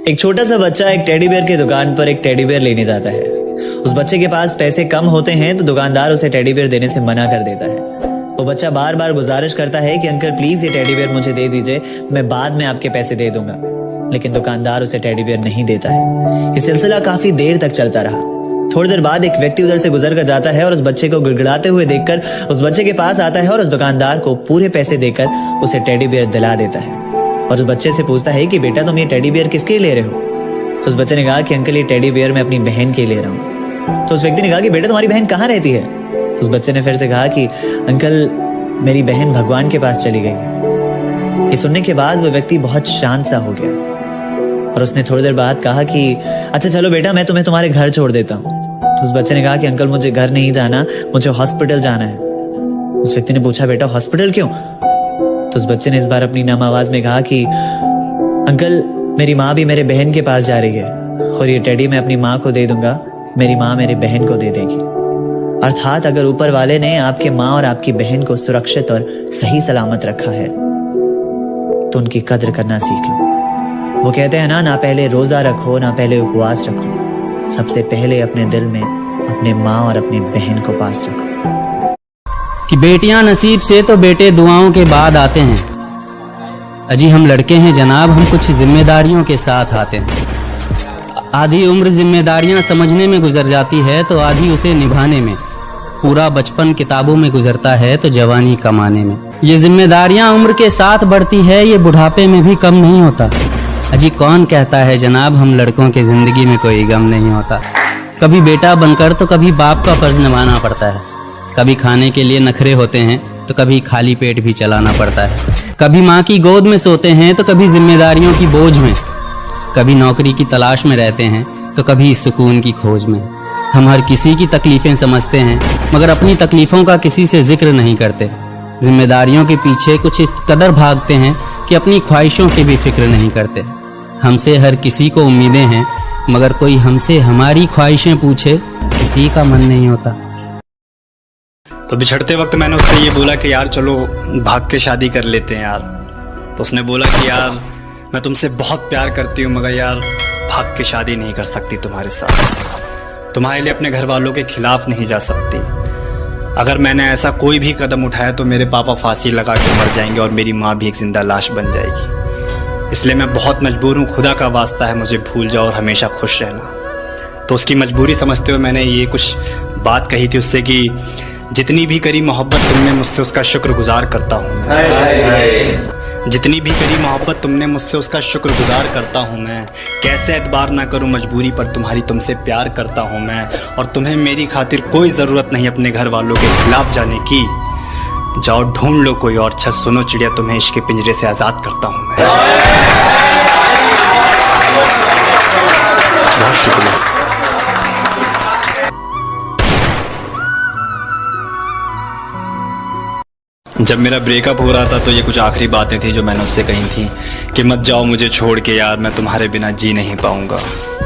एक छोटा सा बच्चा एक टेडी बियर की दुकान पर एक टेडी बियर लेने जाता है। उस बच्चे के पास पैसे कम होते हैं तो दुकानदार उसे टेडी बियर देने से मना कर देता है। वो बच्चा बार बार गुजारिश करता है कि अंकल प्लीज ये टेडी बियर मुझे दे दीजिए, मैं बाद में आपके पैसे दे दूंगा, लेकिन दुकानदार उसे टेडी बियर नहीं देता है। ये सिलसिला काफी देर तक चलता रहा। थोड़ी देर बाद एक व्यक्ति उधर से गुजर कर जाता है और उस बच्चे को गिड़गिड़ाते हुए देखकर उस बच्चे के पास आता है और उस दुकानदार को पूरे पैसे देकर उसे टेडी बियर दिला देता है और उस बच्चे से पूछता है कि बेटा तुम ये टेडी बियर किसके लिए ले रहे हो? तो उस बच्चे ने कहा कि अंकल ये टेडी बियर मैं अपनी बहन के लिए ले रहा हूँ। तो उस व्यक्ति ने कहा कि बेटा तुम्हारी बहन कहाँ रहती है? तो उस बच्चे ने फिर से कहा कि अंकल मेरी बहन भगवान के पास चली गई है। ये सुनने के बाद वो व्यक्ति बहुत शांत सा हो गया और उसने थोड़ी देर बाद कहा कि अच्छा चलो बेटा मैं तुम्हें तुम्हारे घर छोड़ देता हूँ। तो उस बच्चे ने कहा कि अंकल मुझे घर नहीं जाना, मुझे हॉस्पिटल जाना है। उस व्यक्ति ने पूछा बेटा हॉस्पिटल क्यों? तो उस बच्चे ने इस बार अपनी नम आवाज में कहा कि अंकल मेरी माँ भी मेरे बहन के पास जा रही है और ये टेडी मैं अपनी माँ को दे दूंगा, मेरी माँ मेरी बहन को दे देगी। अर्थात अगर ऊपर वाले ने आपके माँ और आपकी बहन को सुरक्षित और सही सलामत रखा है तो उनकी कद्र करना सीख लो। वो कहते हैं ना पहले रोजा रखो ना पहले उपवास रखो, सबसे पहले अपने दिल में अपने माँ और अपनी बहन को पास रखो। कि बेटियां नसीब से तो बेटे दुआओं के बाद आते हैं। अजी हम लड़के हैं जनाब, हम कुछ जिम्मेदारियों के साथ आते हैं। आधी उम्र जिम्मेदारियां समझने में गुजर जाती है तो आधी उसे निभाने में। पूरा बचपन किताबों में गुजरता है तो जवानी कमाने में। ये जिम्मेदारियां उम्र के साथ बढ़ती है, ये बुढ़ापे में भी कम नहीं होता। अजी कौन कहता है जनाब हम लड़कों की जिंदगी में कोई गम नहीं होता। कभी बेटा बनकर तो कभी बाप का फर्ज निभाना पड़ता है। कभी खाने के लिए नखरे होते हैं तो कभी खाली पेट भी चलाना पड़ता है। कभी माँ की गोद में सोते हैं तो कभी जिम्मेदारियों की बोझ में। कभी नौकरी की तलाश में रहते हैं तो कभी सुकून की खोज में। हम हर किसी की तकलीफें समझते हैं मगर अपनी तकलीफों का किसी से जिक्र नहीं करते। जिम्मेदारियों के पीछे कुछ इस कदर भागते हैं कि अपनी ख्वाहिशों की भी फिक्र नहीं करते। हमसे हर किसी को उम्मीदें हैं मगर कोई हमसे हमारी ख्वाहिशें पूछे किसी का मन नहीं होता। तो बिछड़ते वक्त मैंने उससे ये बोला कि यार चलो भाग के शादी कर लेते हैं यार। तो उसने बोला कि यार मैं तुमसे बहुत प्यार करती हूँ मगर यार भाग के शादी नहीं कर सकती तुम्हारे साथ। तुम्हारे लिए अपने घर वालों के खिलाफ नहीं जा सकती। अगर मैंने ऐसा कोई भी कदम उठाया तो मेरे पापा फांसी लगा के मर जाएंगे और मेरी माँ भी एक जिंदा लाश बन जाएगी। इसलिए मैं बहुत मजबूर हूँ, खुदा का वास्ता है मुझे भूल जाओ और हमेशा खुश रहना। तो उसकी मजबूरी समझते हुए मैंने ये कुछ बात कही थी उससे कि जितनी भी करी मोहब्बत तुमने मुझसे उसका शुक्रगुजार करता हूँ। जितनी भी करी मोहब्बत तुमने मुझसे उसका शुक्रगुजार करता हूँ मैं। कैसे एतबार ना करूँ मजबूरी पर तुम्हारी, तुमसे प्यार करता हूँ मैं। और तुम्हें मेरी खातिर कोई ज़रूरत नहीं अपने घर वालों के खिलाफ जाने की। जाओ ढूंढ लो कोई और छत, सुनो चिड़िया तुम्हें इश्क के पिंजरे से आज़ाद करता हूँ मैं। बहुत शुक्रिया। जब मेरा ब्रेकअप हो रहा था तो ये कुछ आखिरी बातें थी जो मैंने उससे कही थी कि मत जाओ मुझे छोड़ के यार, मैं तुम्हारे बिना जी नहीं पाऊँगा।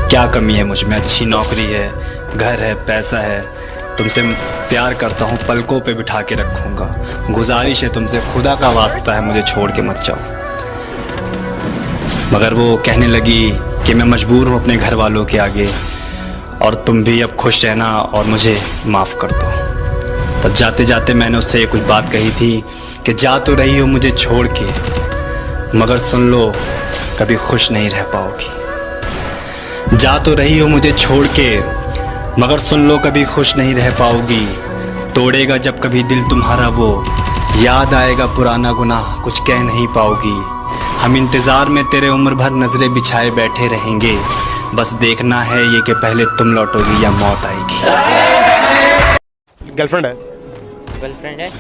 क्या कमी है मुझ में? अच्छी नौकरी है, घर है, पैसा है। तुमसे प्यार करता हूँ, पलकों पे बिठा के रखूँगा। गुजारिश है तुमसे, खुदा का वास्ता है मुझे छोड़ के मत जाओ। मगर वो कहने लगी कि मैं मजबूर हूँ अपने घर वालों के आगे और तुम भी अब खुश रहना और मुझे माफ़ कर दो। तब जाते जाते मैंने उससे ये कुछ बात कही थी कि जा तो रही हो मुझे छोड़ के मगर सुन लो कभी खुश नहीं रह पाओगी। जा तो रही हो मुझे छोड़ के मगर सुन लो कभी खुश नहीं रह पाओगी। तोड़ेगा जब कभी दिल तुम्हारा वो, याद आएगा पुराना गुनाह कुछ कह नहीं पाओगी। हम इंतज़ार में तेरे उम्र भर नज़रें बिछाए बैठे रहेंगे। बस देखना है ये कि पहले तुम लौटोगी या मौत आएगी। गर्लफ्रेंड है? गर्लफ्रेंड है?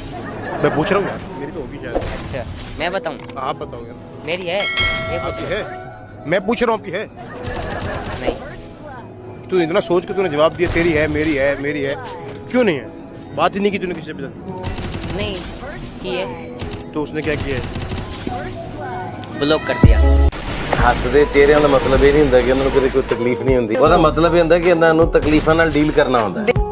मैं पूछ रहा हूँ, मेरी तो होगी शायद। अच्छा मैं बताऊँ? आप बताओगे। मेरी है। ये आपकी है? मैं पूछ रहा हूँ आपकी है? नहीं। तू इतना सोच के तूने जवाब दिया तेरी है, मेरी है, मेरी है, क्यों नहीं है? बात ही नहीं की तूने किसी से? नहीं की है। तो उसने क्या किया है? ब्लॉक कर दिया। हसदे चेहरिਆਂ ਦਾ मतलब ਇਹ ਨਹੀਂ ਹੁੰਦਾ ਕਿ ਉਹਨਾਂ ਨੂੰ ਕਦੇ ਕੋਈ ਤਕਲੀਫ ਨਹੀਂ ਹੁੰਦੀ। ਉਹਦਾ मतलब ਇਹ ਹੁੰਦਾ ਕਿ ਇਹਨਾਂ ਨੂੰ ਤਕਲੀਫਾਂ ਨਾਲ ਡੀਲ ਕਰਨਾ ਹੁੰਦਾ ਹੈ।